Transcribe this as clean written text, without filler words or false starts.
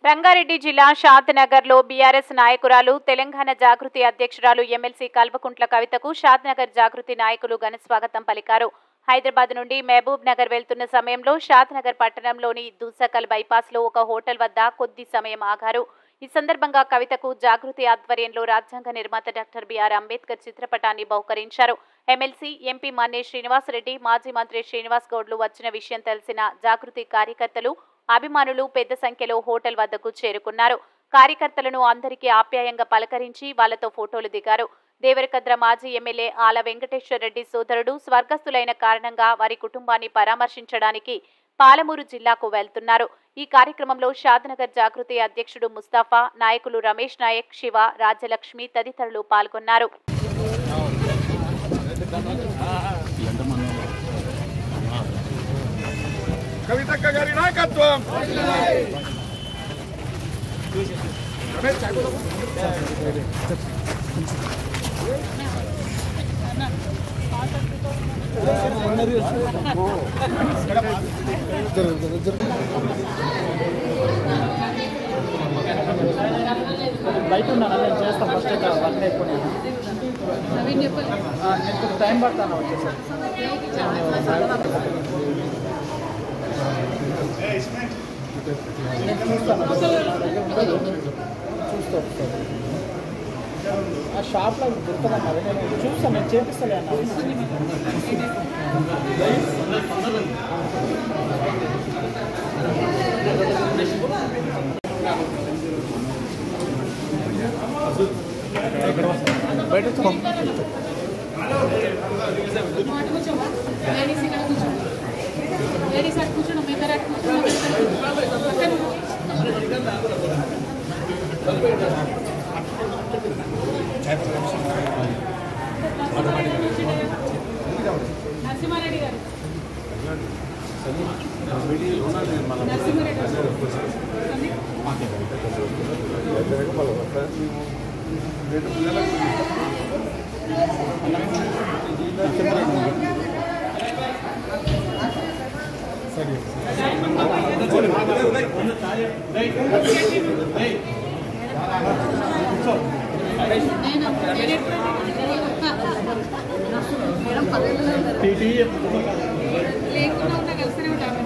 రంగారెడ్డి జిల్లా షాద్నగర్లో బీఆర్ఎస్ నాయకురాలు తెలంగాణ జాగృతి అధ్యక్షురాలు ఎమ్మెల్సీ కల్వకుంట్ల కవితకు షాద్నగర్ జాగృతి నాయకులు ఘన స్వాగతం పలికారు. హైదరాబాద్ నుండి మహబూబ్ నగర్ వెళ్తున్న సమయంలో షాద్నగర్ పట్టణంలోని దూసకల్ బైపాస్లో ఒక హోటల్ వద్ద కొద్ది సమయం ఆగారు. ఈ సందర్భంగా కవితకు జాగృతి ఆధ్వర్యంలో రాజ్యాంగ నిర్మాత డాక్టర్ బిఆర్ అంబేద్కర్ చిత్రపటాన్ని బహుకరించారు. ఎమ్మెల్సీ ఎంపీ మన్నే శ్రీనివాసరెడ్డి, మాజీ మంత్రి శ్రీనివాస్ గౌడ్లు వచ్చిన విషయం తెలిసిన జాగృతి కార్యకర్తలు, అభిమానులు పెద్ద సంఖ్యలో హోటల్ వద్దకు చేరుకున్నారు. కార్యకర్తలను అందరికీ ఆప్యాయంగా పలకరించి వాళ్లతో ఫోటోలు దిగారు. దేవరకద్ర మాజీ ఎమ్మెల్యే ఆల వెంకటేశ్వరరెడ్డి సోదరుడు స్వర్గస్థులైన కారణంగా వారి కుటుంబాన్ని పరామర్శించడానికి పాలమూరు జిల్లాకు వెళ్తున్నారు. ఈ కార్యక్రమంలో షాద్నగర్ జాగృతి అధ్యక్షుడు ముస్తాఫా, నాయకులు రమేష్ నాయక్, శివ, రాజ్యలక్ష్మి తదితరులు పాల్గొన్నారు. కవితక్క గారి నాయకత్వం. బయట ఉన్నాను, నేను చేస్తాను. ఫస్ట్ వర్క్ అయిపోయినా నేను టైం పడతాను వచ్చేసారి. నేను చూస్తాను, చూస్తా. ఆ షాప్లో దొరుకుతుందన్నారు, నేను చూస్తాను, నేను చేపిస్తాను అన్నారు. బయట నరసింహారెడ్డి గారు లేకుండా కలిసి ఉంటాను.